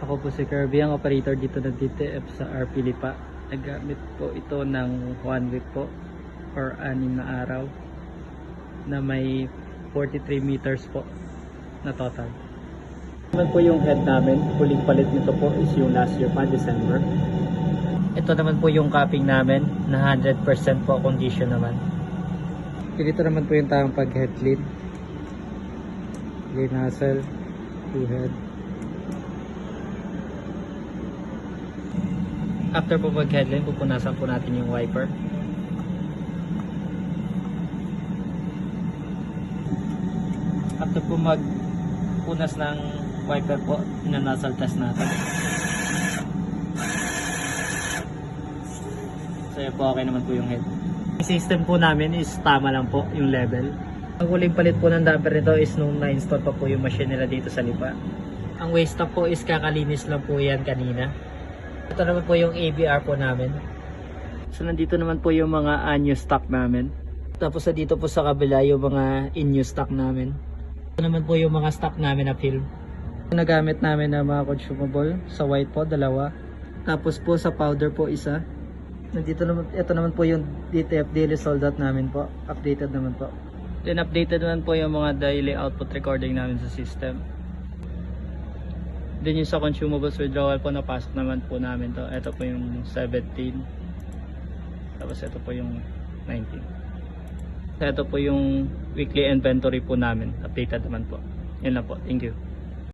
Ako po si Kirby, ang operator dito ng DTF sa RP Lipa. Nagamit po ito ng 1 week po or 6 na araw na may 43 meters po na total. Naman po yung head namin, huling palit nito po is yung last year pa, December. Ito naman po yung capping namin na 100% po condition naman. Dito naman po yung tamang pag-head clean. Clean nozzle, 2 head. After po mag-headline, pupunasan po natin yung wiper. After po magpunas ng wiper po, ina-nozzle test natin. So yun po, okay naman po yung head. Yung system po namin is tama lang po yung level. Ang huling palit po ng damper nito is nung na-install pa po yung machine nila dito sa Lipa. Ang waste stop po is kakalinis lang po yan kanina. Ito naman po yung ABR po namin. So nandito naman po yung mga unused stock namin. Tapos dito po sa kabila yung mga in-use stock namin. Ito naman po yung mga stock namin na film. Nagamit namin na mga consumable. Sa white po, 2. Tapos po sa powder po, 1. Nandito naman, ito naman po yung DTF daily sold out namin po. Updated naman po. Then updated naman po yung mga daily output recording namin sa system. Then yung sa consumables withdrawal po, napasok naman po namin to. Ito po yung 17. Tapos ito po yung 19. Ito po yung weekly inventory po namin. Updated naman po. Yun lang po. Thank you.